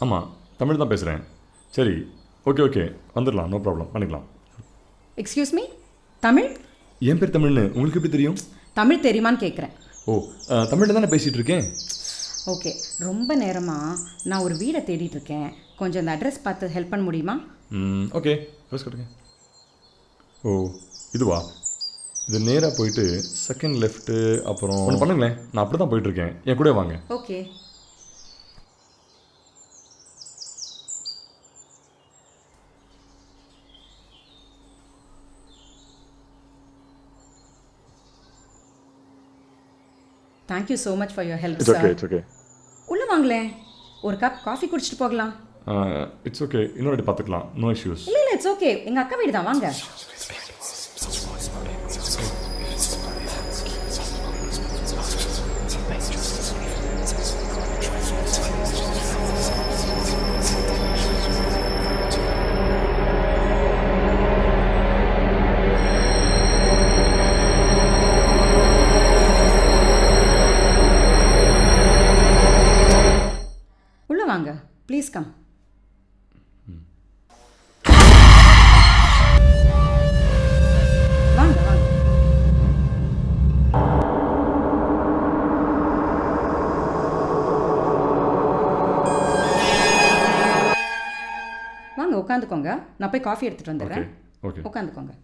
ஆமாம், தமிழ் தான் பேசுகிறேன். சரி, ஓகே வந்துடலாம், நோ ப்ராப்ளம், பண்ணிக்கலாம். Excuse me, Tamil? என் பேர் தமிழ்னு உங்களுக்கு எப்படி தெரியும்? தமிழ் தெரியுமான்னு கேட்குறேன். ஓ, தமிழில் தானே பேசிகிட்டு இருக்கேன். ஓகே, ரொம்ப நேரமாக நான் ஒரு வீடை தேடிட்டு இருக்கேன். கொஞ்சம் அந்த அட்ரஸ் பார்த்து ஹெல்ப் பண்ண முடியுமா? ஓகே, ட்ரெஸ் கட்டுங்க. ஓ, இதுவா? இது நேராக போயிட்டு செகண்ட் லெஃப்ட்டு, அப்புறம் ஒன்று பண்ணுங்களேன். நான் அப்படி தான் போயிட்டுருக்கேன், என் கூட வாங்க. Okay. Thank you so much for your help sir. It's okay. உள்ளே வாங்களேன், ஒரு கப் காஃபி குடிச்சிட்டு போகலாம். இட்ஸ் ஓகே, இன்னொரு வாட்டி பார்த்துக்கலாம், நோ இஷ்யூஸ். இல்லை இட்ஸ் ஓகே, எங்கள் அக்கா வீடு தான், வாங்க. உள்ளே வாங்க, ப்ளீஸ் கம். வாங்க வாங்க. வாங்க உட்காந்துக்கோங்க, நான் போய் காஃபி எடுத்துகிட்டு வந்துடுறேன். ஓகே. உட்காந்துக்கோங்க.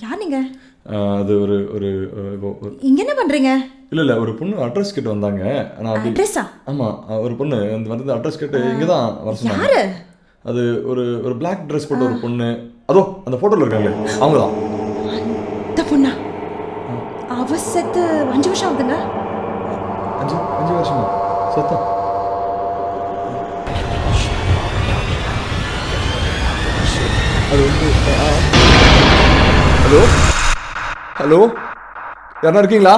யார் நீங்க? அது ஒரு ஒரு இங்க என்ன பண்றீங்க? இல்லை ஒரு பொண்ணு அட்ரஸ் கேட்டு வந்தாங்க. நான் அட்ரஸா? ஆமாம், ஒரு பொண்ணு வந்து அட்ரஸ் கேட்டு இங்கே தான் வர சொன்னாங்க. யாரு? அது ஒரு பிளாக் ட்ரெஸ் போட்ட ஒரு பொண்ணு, அதோ அந்த ஃபோட்டோவில் இருக்காங்களே அவங்க தான். இந்த பொண்ணா? அவ செத்து 5 வருஷம் ஆகுதுங்க. 5 வருஷமா செத்தா? அது வந்து ஹலோ யாரா இருக்கீங்களா?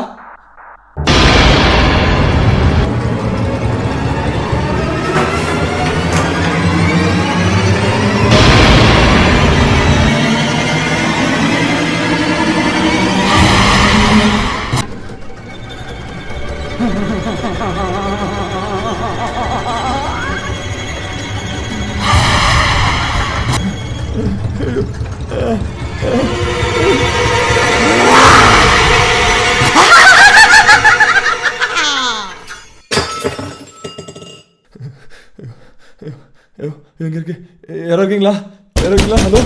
எங்க இருக்கு? யாரா இருக்கீங்களா? ஹலோ.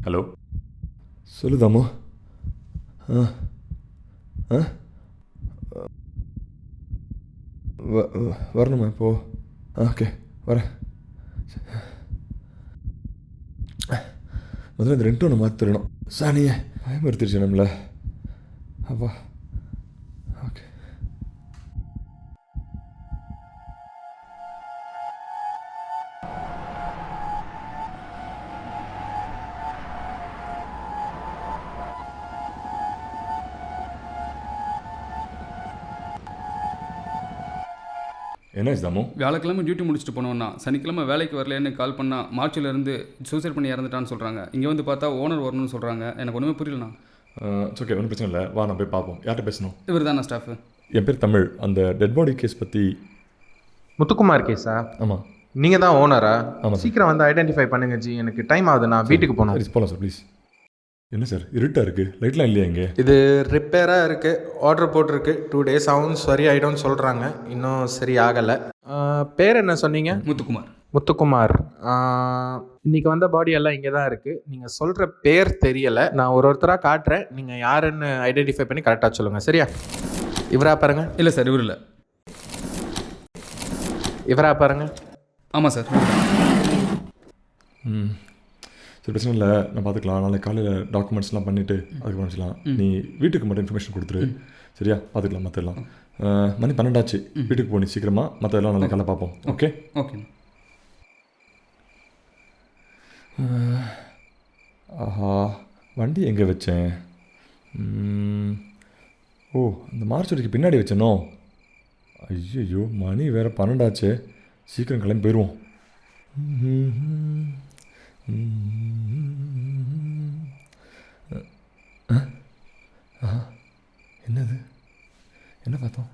ஹலோ, சொல்லுதாமோ? வரணுமா இப்போ? ஓகே வரேன். முதல்ல இந்த 2 மாற்றிடணும். சாணியை பயமுறுத்திடுச்சு நம்மள. அப்பா ஓகே. என்ன தாமோ? வியாழக்கிழமை டியூட்டி முடிச்சுட்டு போனோன்னா சனிக்கிழமை வேலைக்கு வரலன்னு கால் பண்ணால் மார்ச்சிலேருந்து சூசைட் பண்ணி இறந்துட்டான்னு சொல்கிறாங்க. இங்கே வந்து பார்த்தா ஓனர் வரணும்னு சொல்கிறாங்க. எனக்கு ஒன்றுமே புரியலண்ணா. ஓகே, ஒன்றும் பிரச்சனை இல்லை. வா, நான் போய் பார்ப்போம். யார்கிட்ட பேசணும்? இவர் தானே ஸ்டாஃபு? என் பேர் தமிழ். அந்த டெட் பாடி கேஸ் பற்றி. முத்துக்குமார் கேஸா? ஆமாம். நீங்கள் தான் ஓனரா? ஆமாம். சீக்கிரம் வந்து ஐடென்டிஃபை பண்ணுங்க ஜி. எனக்கு டைம் ஆகுது, நான் வீட்டுக்கு போகணும். சரி, போகலாம் சார், ப்ளீஸ். என்ன சார் இருட்டாக இருக்குது, லைட்லாம் இல்லையா இங்கே? இது ரிப்பேராக இருக்குது, ஆர்டர் போட்டிருக்கு. 2 days ஆகும், சரி ஆகிடும்னு சொல்கிறாங்க. இன்னும் சரி ஆகலை. பேர் என்ன சொன்னீங்க? முத்துக்குமார். முத்துக்குமார். இன்றைக்கி வந்த பாடி எல்லாம் இங்கே தான் இருக்குது. நீங்கள் சொல்கிற பேர் தெரியலை. நான் ஒருத்தராக காட்டுறேன், நீங்கள் யாருன்னு ஐடென்டிஃபை பண்ணி கரெக்டாக சொல்லுங்கள். சரியா? இவரா பாருங்கள். இல்லை சார், இவர் இல்லை. இவரா பாருங்கள். ஆமாம் சார். சரி, பிரச்சனை இல்லை, நான் பார்த்துக்கலாம். நாளைக்கு காலையில் டாக்குமெண்ட்ஸ்லாம் பண்ணிவிட்டு அதுக்கு பண்ணிக்கலாம். நீ வீட்டுக்கு மட்டும் இன்ஃபர்மேஷன் கொடுத்துரு. சரியா? பார்த்துக்கலாம் மற்றெல்லாம். மணி 12 ஆச்சு. வீட்டுக்கு போனி சீக்கிரமாக. மற்றதெல்லாம் நாளைக்கு காலையில் பார்ப்போம். Okay okay. ஆஹா, வண்டி எங்கே வச்சேன்? ஓ, அந்த மார்ச்சடிக்கு பின்னாடி வச்சேனோ? ஐயோ, மணி வேறு 12 ஆச்சு. சீக்கிரம் கிளம்பி போயிடுவோம். என்னது? என்ன பார்த்தோம்?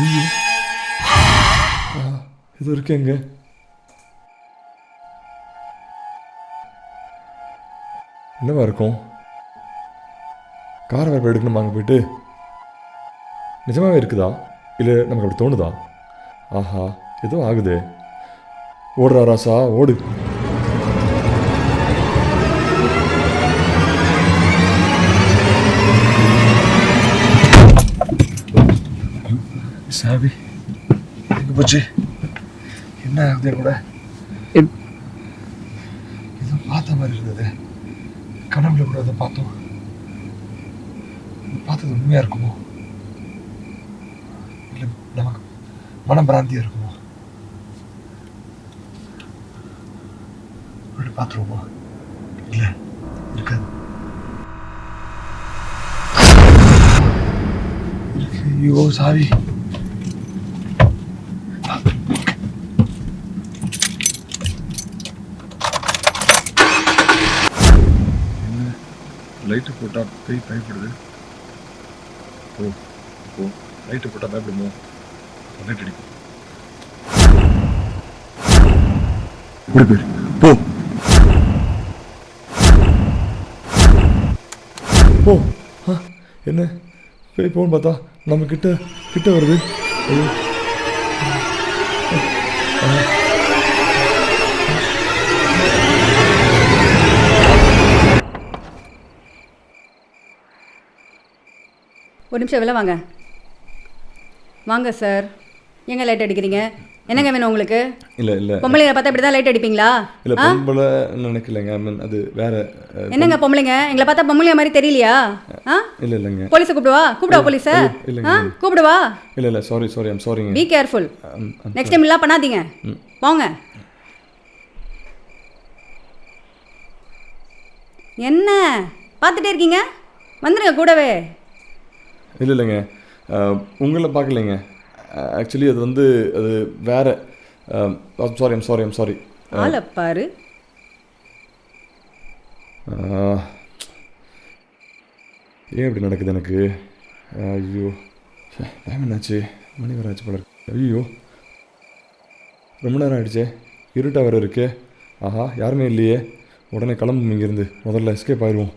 ஐயோ, இது இருக்கு எங்க? என்னவா இருக்கும்? கார் வேறு எடுக்கணுமா அங்கே போயிட்டு? நிஜமாகவே இருக்குதா இல்லை நமக்கு அப்படி தோணுதா? ஆஹா, ஏதோ ஆகுது. ஓடுறா ராசா, ஓடு. சாவி எங்க போச்சு? என்ன ஆகுது கூட? இது பார்த்த மாதிரி இருந்தது. கனவுல கூட அதை பார்த்தோம். பார்த்தது உண்மையா இருக்குமோ? இல்லை நமக்கு மனப்பிராந்தியா இருக்குமோ? பார்த்துருவோமா? இல்லை, இருக்காது. இருக்கு. ஐயோ, சாவி. லைட்டு போட்டால் பேய் பயப்படுது. ஓ, லைட்டு போட்டால் பயப்படுமோ? லைட் அடிக்கும். ஓடி போயிரு, போ போ. என்ன பேய் போன்னு பார்த்தா நம்ம கிட்ட வருது. ஐயோ, ஒரு நிமிஷம் வெளில வாங்க. வாங்க சார். எங்கே லைட் அடிக்கிறீங்க? என்னங்க வேணும் உங்களுக்கு? இல்லை பொம்பளைங்க பார்த்தா இப்படி தான் லைட் அடிப்பீங்களா? இல்லை, பொம்பளை நினைக்கலைங்க. ஐ மீன் அது வேற. என்னங்க பொம்பளைங்க எங்களை பார்த்தா பொம்பளைங்க மாதிரி தெரியலையா? இல்லைங்க. போலீஸை கூப்பிடுவா போலீஸை? கூப்பிடுவா? இல்லை சாரி ஐம் சாரிங்க. Be careful. நெக்ஸ்ட் டைம் எல்லாம் பண்ணாதீங்க. போங்க. என்ன பார்த்துட்டே இருக்கீங்க? வந்துடுங்க கூடவே. இல்லைங்க, உங்களை பார்க்கலைங்க. ஆக்சுவலி அது அது வேற. I'm sorry. ஆளை பாரு. ஏன் இப்படி நடக்குது எனக்கு? ஐயோ, டைம் என்னாச்சு? மணி வர ஆச்சு போல இருக்கு. ஐயோ, ரொம்ப நேரம் ஆகிடுச்சே. இருட்டாக வேறு இருக்கு. ஆஹா, யாருமே இல்லையே. உடனே கிளம்பும் இங்கேருந்து. முதல்ல எஸ்கேப் ஆயிடுவோம்.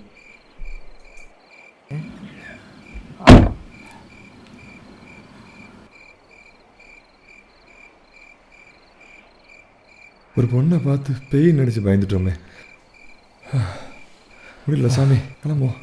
ஒரு பொண்ணை பார்த்து பேய் நினச்சி பயந்துட்டோமே. முடியல சாமி, கிளம்புவோம்.